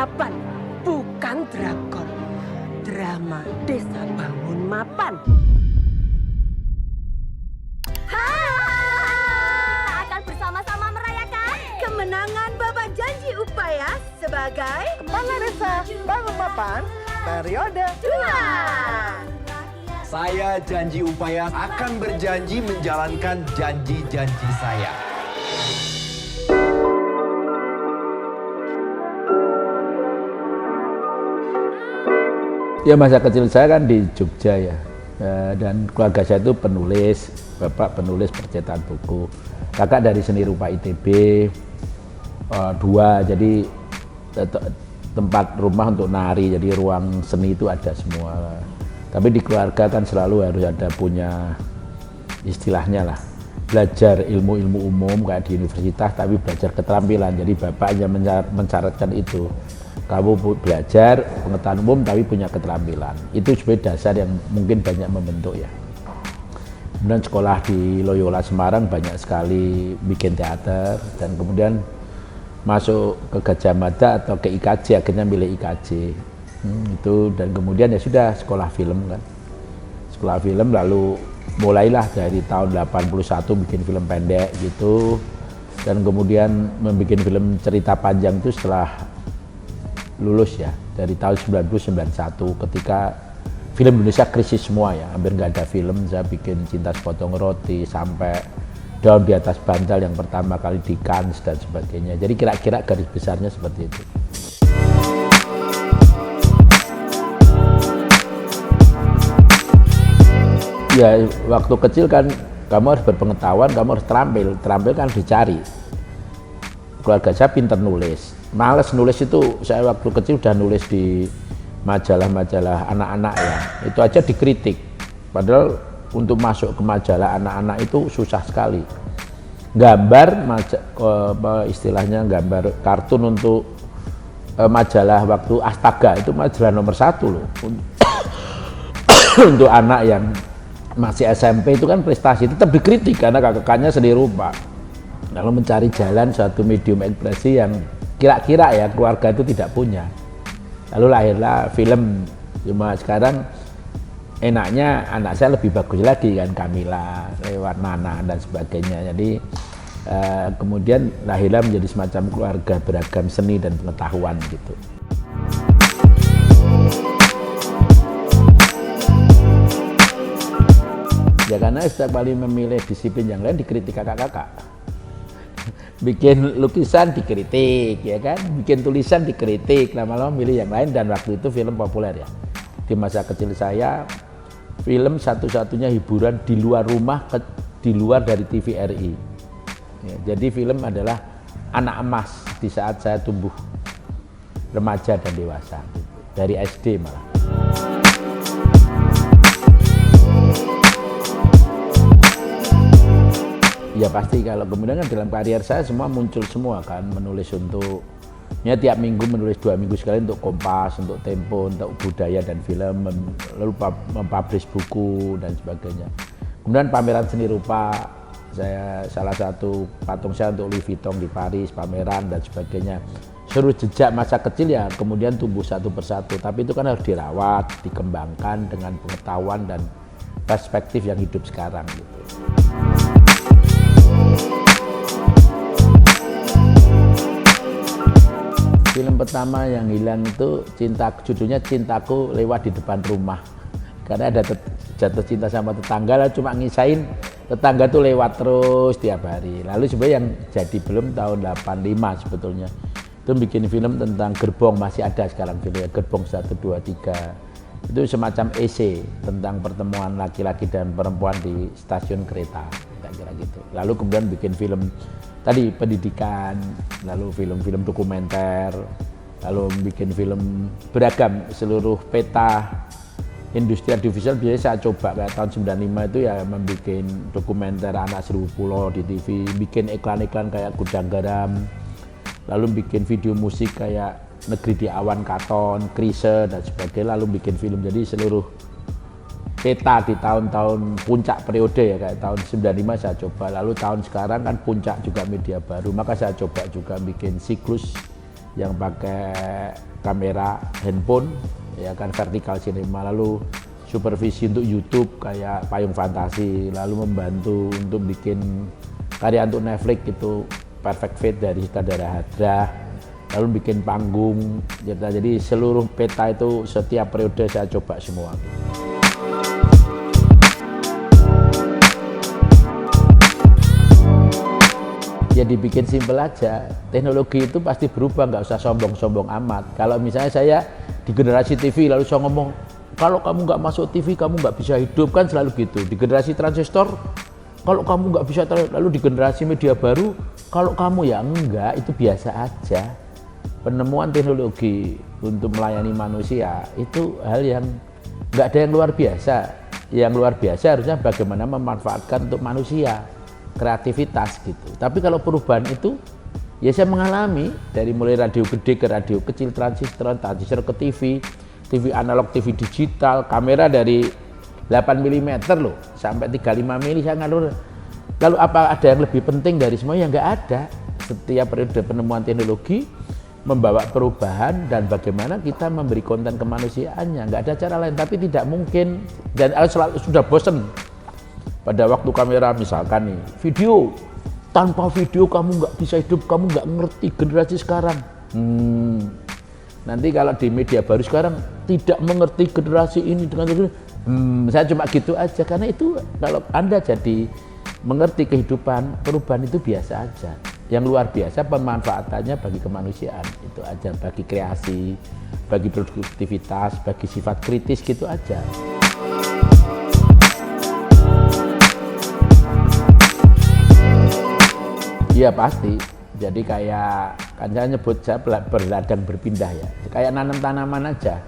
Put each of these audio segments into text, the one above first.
mapan, bukan drakor. Drama Desa Bangun Mapan. Akan bersama-sama merayakan Kemenangan Bapak Janji Upaya sebagai Kepala Desa Bangun Mapan periode 2. Saya Janji Upaya akan berjanji menjalankan janji-janji saya. Ya masa kecil saya kan di Jogja ya, dan keluarga saya itu penulis, bapak penulis percetakan buku, kakak dari seni rupa ITB, dua, jadi tempat rumah untuk nari, jadi ruang seni itu ada semua. Tapi di keluarga kan selalu harus ada punya istilahnya lah, belajar ilmu-ilmu umum kayak di universitas, tapi belajar keterampilan. Jadi bapak hanya mensyaratkan itu. Kamu belajar pengetahuan umum tapi punya keterampilan. Itu sebagai dasar yang mungkin banyak membentuk ya. Kemudian sekolah di Loyola Semarang banyak sekali bikin teater, dan kemudian masuk ke Gajah Mada atau ke IKJ, akhirnya milih IKJ. Itu, dan kemudian ya sudah sekolah film kan. Sekolah film, lalu mulailah dari tahun 81 bikin film pendek gitu. Dan kemudian membuat film cerita panjang itu setelah lulus ya, dari tahun 1991 ketika film Indonesia krisis semua ya, hampir nggak ada film. Saya bikin Cinta Sepotong Roti sampai Daun di Atas Bantal yang pertama kali di Cannes dan sebagainya. Jadi kira-kira garis besarnya seperti itu. Ya waktu kecil kan kamu harus berpengetahuan, kamu harus terampil. Terampil kan dicari. Keluarga saya pintar nulis. Males nulis itu, saya waktu kecil udah nulis di majalah-majalah anak-anak ya. Itu aja dikritik. Padahal untuk masuk ke majalah anak-anak itu susah sekali. Gambar, istilahnya gambar kartun untuk majalah waktu Astaga itu majalah nomor 1 loh. Untuk anak yang masih SMP itu kan prestasi, tetap dikritik karena kakaknya seni rupa. Lalu mencari jalan suatu medium ekspresi yang kira-kira ya keluarga itu tidak punya. Lalu lahirlah film. Cuma sekarang enaknya anak saya lebih bagus lagi kan, Kamila lewat Nana dan sebagainya. Jadi kemudian lahirlah menjadi semacam keluarga beragam seni dan pengetahuan gitu. Ya karena setiap kali memilih disiplin yang lain dikritik kakak-kakak. Bikin lukisan dikritik ya kan, bikin tulisan dikritik, lama-lama milih yang lain. Dan waktu itu film populer ya. Di masa kecil saya, film satu-satunya hiburan di luar rumah, di luar dari TVRI. Ya, jadi film adalah anak emas di saat saya tumbuh remaja dan dewasa, dari SD malah. Ya pasti, kalau kemudian kan dalam karier saya semua muncul semua kan, menulis untuk ya tiap minggu menulis 2 minggu sekali untuk Kompas, untuk Tempo, untuk budaya dan film, lalu mempublish buku dan sebagainya. Kemudian pameran seni rupa, saya salah satu patung saya untuk Louis Vuitton di Paris, pameran dan sebagainya. Seluruh jejak masa kecil ya kemudian tumbuh satu persatu, tapi itu kan harus dirawat, dikembangkan dengan pengetahuan dan perspektif yang hidup sekarang gitu. Film pertama yang hilang itu judulnya Cintaku Lewat di Depan Rumah. Karena ada jatuh cinta sama tetangga, lah cuma ngisain tetangga tuh lewat terus tiap hari. Lalu sebenarnya yang jadi belum tahun 85 sebetulnya. Itu bikin film tentang gerbong, masih ada sekarang filmnya, Gerbong 1, 2, 3. Itu semacam esai tentang pertemuan laki-laki dan perempuan di stasiun kereta, kira-kira gitu. Lalu kemudian bikin film tadi pendidikan, lalu film-film dokumenter, lalu bikin film beragam, seluruh peta industri audiovisual biasanya saya coba. Kayak tahun 95 itu ya membuat dokumenter Anak Seribu Pulau di TV, bikin iklan-iklan kayak Gudang Garam, lalu bikin video musik kayak Negeri di Awan Katon, Krise dan sebagainya, lalu bikin film. Jadi seluruh peta di tahun-tahun puncak periode ya, kayak tahun 95 saya coba, lalu tahun sekarang kan puncak juga media baru, maka saya coba juga bikin siklus yang pakai kamera handphone, ya kan vertical cinema, lalu supervisi untuk YouTube kayak Payung Fantasi, lalu membantu untuk bikin karya untuk Netflix itu Perfect Fit dari sutradara Hadra, lalu bikin panggung, jadi seluruh peta itu setiap periode saya coba semua. Ya dibikin simpel aja, teknologi itu pasti berubah, nggak usah sombong-sombong amat. Kalau misalnya saya di generasi TV lalu saya ngomong, kalau kamu nggak masuk TV kamu nggak bisa hidup, kan selalu gitu. Di generasi transistor, kalau kamu nggak bisa, lalu di generasi media baru, kalau kamu ya enggak, itu biasa aja. Penemuan teknologi untuk melayani manusia itu hal yang nggak ada yang luar biasa. Yang luar biasa harusnya bagaimana memanfaatkan untuk manusia, kreativitas gitu. Tapi kalau perubahan itu, ya saya mengalami dari mulai radio gede ke radio kecil, transistor ke TV, TV analog, TV digital, kamera dari 8 mm loh sampai 35 mm saya ngalur. Lalu apa ada yang lebih penting dari semua? Ya nggak ada. Setiap periode penemuan teknologi membawa perubahan dan bagaimana kita memberi konten kemanusiaannya. Nggak ada cara lain, tapi tidak mungkin dan sudah bosen. Pada waktu kamera misalkan nih, video, tanpa video kamu nggak bisa hidup, kamu nggak ngerti generasi sekarang. Nanti kalau di media baru sekarang tidak mengerti generasi ini dengan saya cuma gitu aja, karena itu kalau Anda jadi mengerti kehidupan, perubahan itu biasa aja. Yang luar biasa pemanfaatannya bagi kemanusiaan, itu aja, bagi kreasi, bagi produktivitas, bagi sifat kritis gitu aja. Iya pasti, jadi kayak kan saya nyebut saya berladang berpindah ya, kayak nanam tanaman aja.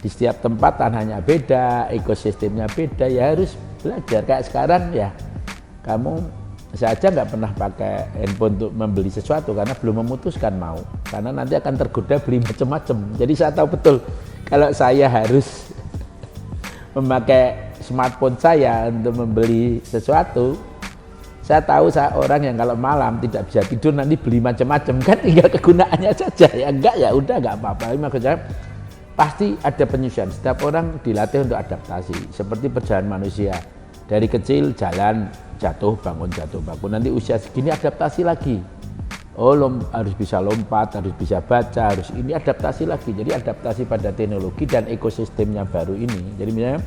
Di setiap tempat tanahnya beda, ekosistemnya beda, ya harus belajar. Kayak sekarang ya, saya aja nggak pernah pakai handphone untuk membeli sesuatu karena belum memutuskan mau, karena nanti akan tergoda beli macam-macam. Jadi saya tahu betul kalau saya harus memakai smartphone saya untuk membeli sesuatu. Saya tahu saya orang yang kalau malam tidak bisa tidur nanti beli macam-macam, kan tinggal kegunaannya saja. Ya enggak, ya udah enggak apa-apa. Maksudnya pasti ada penyesuaian. Setiap orang dilatih untuk adaptasi, seperti perjalanan manusia. Dari kecil jalan, jatuh bangun, nanti usia segini adaptasi lagi. Oh, harus bisa lompat, harus bisa baca, harus ini adaptasi lagi. Jadi adaptasi pada teknologi dan ekosistemnya baru ini. Jadi misalnya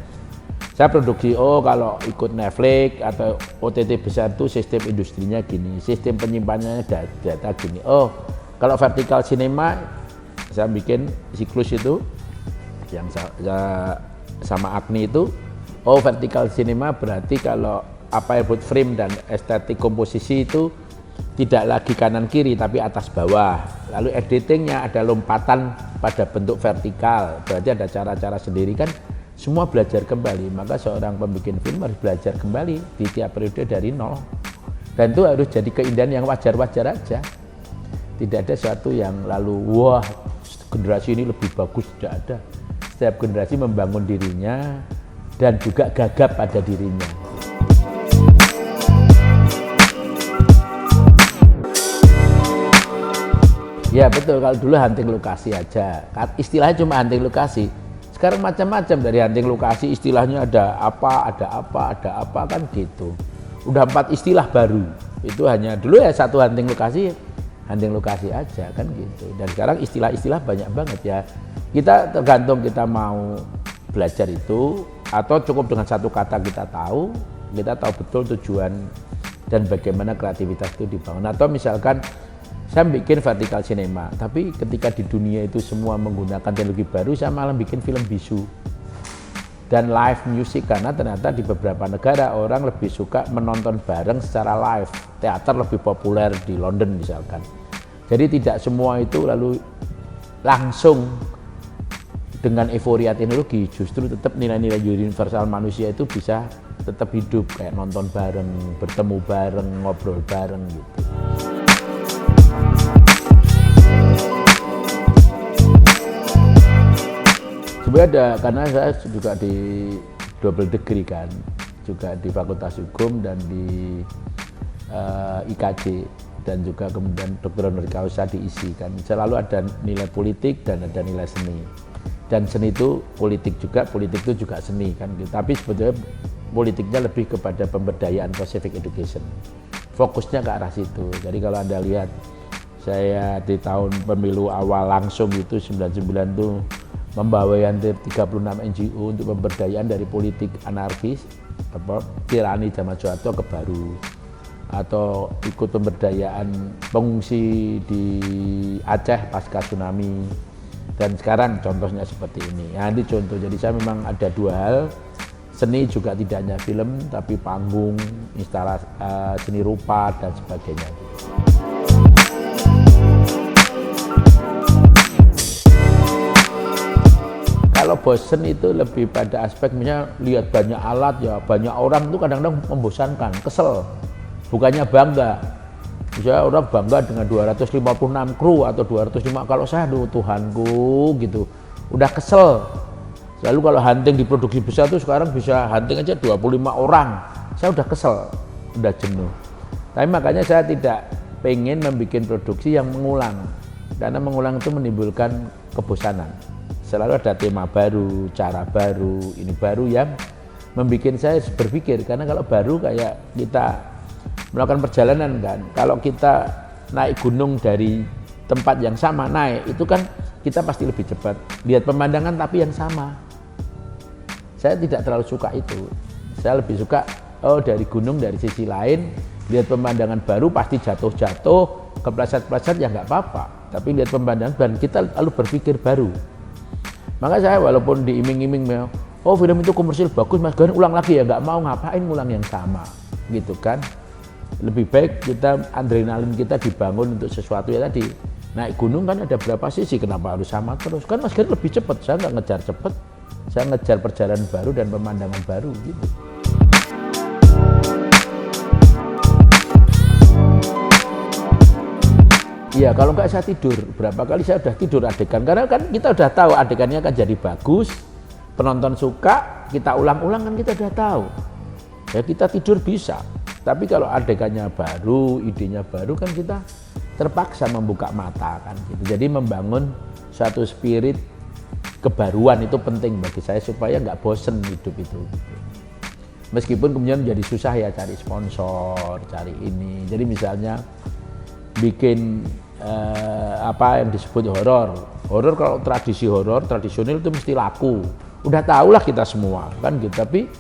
saya produksi, kalau ikut Netflix atau OTT besar itu sistem industrinya gini, sistem penyimpanannya data gini. Oh, kalau vertical cinema saya bikin siklus itu yang sama Agni itu. Oh, vertical cinema berarti kalau apa yang buat frame dan estetik komposisi itu tidak lagi kanan kiri tapi atas bawah. Lalu editingnya ada lompatan pada bentuk vertikal, berarti ada cara-cara sendiri kan. Semua belajar kembali, maka seorang pembikin film harus belajar kembali di tiap periode dari nol. Dan itu harus jadi keindahan yang wajar-wajar aja. Tidak ada sesuatu yang lalu, wah generasi ini lebih bagus, tidak ada. Setiap generasi membangun dirinya dan juga gagap pada dirinya. Ya betul, kalau dulu hunting lokasi aja, istilahnya cuma hunting lokasi. Sekarang macam-macam, dari hunting lokasi istilahnya ada apa kan gitu. Udah 4 istilah baru. Itu hanya dulu ya satu hunting lokasi aja kan gitu. Dan sekarang istilah-istilah banyak banget ya. Kita tergantung kita mau belajar itu atau cukup dengan satu kata kita tahu betul tujuan dan bagaimana kreativitas itu dibangun. Atau misalkan saya bikin vertical cinema, tapi ketika di dunia itu semua menggunakan teknologi baru, saya malah bikin film bisu dan live music, karena ternyata di beberapa negara orang lebih suka menonton bareng secara live. Teater lebih populer di London misalkan. Jadi tidak semua itu lalu langsung dengan euforia teknologi, justru tetap nilai-nilai universal manusia itu bisa tetap hidup, kayak nonton bareng, bertemu bareng, ngobrol bareng gitu. Sebenarnya ada, karena saya juga di double degree kan, juga di Fakultas Hukum dan di IKJ. dan juga kemudian dokter honoris causa diisi kan. Selalu ada nilai politik dan ada nilai seni. Dan seni itu politik itu juga seni kan. Tapi sebetulnya politiknya lebih kepada pemberdayaan atau civic education. Fokusnya ke arah situ. Jadi kalau Anda lihat saya di tahun pemilu awal langsung itu 99 tuh membawa hampir 36 NGO untuk pemberdayaan dari politik anarkis, tirani zaman Soeharto ke Baru, atau ikut pemberdayaan pengungsi di Aceh pasca tsunami, dan sekarang contohnya seperti ini. Nah, ini contoh. Jadi saya memang ada dua hal, seni juga tidak hanya film, tapi panggung, instalasi seni rupa dan sebagainya. Kalau bosen itu lebih pada aspeknya lihat banyak alat ya, banyak orang itu kadang-kadang membosankan, kesel. Bukannya bangga. Misalnya orang bangga dengan 256 kru atau 205, kalau saya aduh Tuhanku gitu. Udah kesel. Lalu kalau hunting di produksi besar itu sekarang bisa hunting aja 25 orang. Saya udah kesel, udah jenuh. Tapi makanya saya tidak pengen membuat produksi yang mengulang. Karena mengulang itu menimbulkan kebosanan. Selalu ada tema baru, cara baru, ini baru yang membuat saya berpikir. Karena kalau baru kayak kita melakukan perjalanan kan, kalau kita naik gunung dari tempat yang sama naik, itu kan kita pasti lebih cepat. Lihat pemandangan tapi yang sama. Saya tidak terlalu suka itu. Saya lebih suka, dari gunung dari sisi lain, lihat pemandangan baru pasti jatuh-jatuh, kepleset-pleset ya nggak apa-apa. Tapi lihat pemandangan dan kita lalu berpikir baru. Maka saya walaupun diiming-iming, film itu komersil bagus, Mas Gani ulang lagi ya, nggak mau, ngapain ngulang yang sama, gitu kan. Lebih baik kita adrenalin kita dibangun untuk sesuatu ya tadi. Naik gunung kan ada berapa sisi, kenapa harus sama terus? Kan Mas Gani lebih cepat, saya nggak ngejar cepat, saya ngejar perjalanan baru dan pemandangan baru gitu. Iya, kalau nggak saya tidur, berapa kali saya udah tidur adegan, karena kan kita udah tahu adegannya akan jadi bagus, penonton suka, kita ulang-ulang kan kita udah tahu. Ya kita tidur bisa, tapi kalau adegannya baru, idenya baru kan kita terpaksa membuka mata kan gitu. Jadi membangun suatu spirit kebaruan itu penting bagi saya supaya nggak bosen hidup itu. Gitu. Meskipun kemudian jadi susah ya cari sponsor, cari ini. Jadi misalnya bikin apa yang disebut horor kalau tradisi horor tradisional itu mesti laku, udah tahulah kita semua kan gitu. Tapi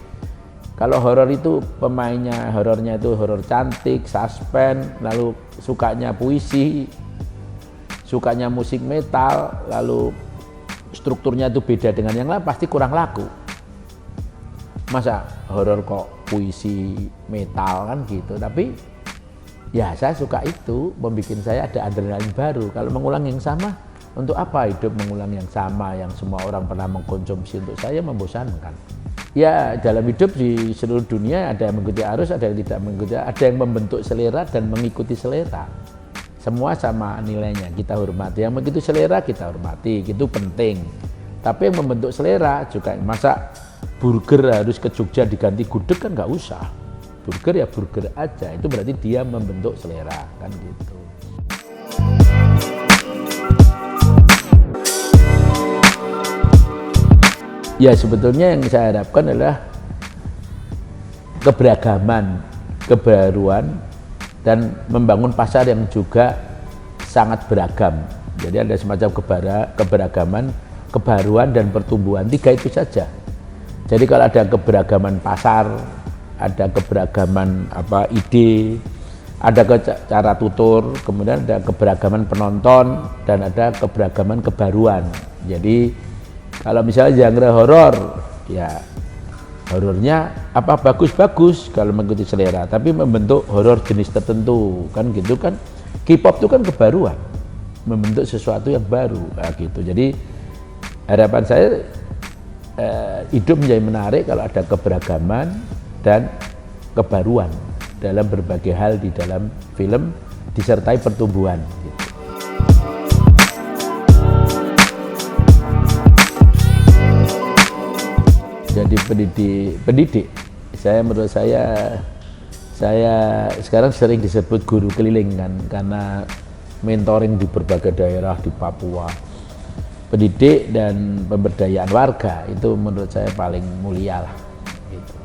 kalau horor itu pemainnya, horornya itu horor cantik, suspense, lalu sukanya puisi, sukanya musik metal, lalu strukturnya itu beda dengan yang lain, pasti kurang laku. Masa horor kok puisi metal kan gitu. Tapi ya saya suka itu, membuat saya ada adrenalin baru. Kalau mengulang yang sama, untuk apa hidup mengulang yang sama, yang semua orang pernah mengkonsumsi, untuk saya membosankan. Ya dalam hidup di seluruh dunia ada yang mengikuti arus, ada yang tidak mengikuti, ada yang membentuk selera dan mengikuti selera. Semua sama nilainya, kita hormati. Yang mengikuti selera kita hormati, itu penting. Tapi yang membentuk selera juga, masa burger harus ke Jogja diganti gudeg kan nggak usah. Burger ya burger aja, itu berarti dia membentuk selera kan gitu. Ya sebetulnya yang saya harapkan adalah keberagaman, kebaruan, dan membangun pasar yang juga sangat beragam. Jadi ada semacam keberagaman, kebaruan, dan pertumbuhan, 3 itu saja. Jadi kalau ada keberagaman pasar, ada keberagaman ide, ada cara tutur, kemudian ada keberagaman penonton, dan ada keberagaman kebaruan. Jadi kalau misalnya genre horor, ya horornya bagus-bagus kalau mengikuti selera, tapi membentuk horor jenis tertentu kan gitu kan. K-pop itu kan kebaruan, membentuk sesuatu yang baru gitu. Jadi harapan saya hidup menjadi menarik kalau ada keberagaman dan kebaruan dalam berbagai hal di dalam film, disertai pertumbuhan. Gitu. Jadi pendidik, menurut saya Saya sekarang sering disebut guru keliling kan, karena mentoring di berbagai daerah di Papua. Pendidik dan pemberdayaan warga itu menurut saya paling mulia lah. Gitu.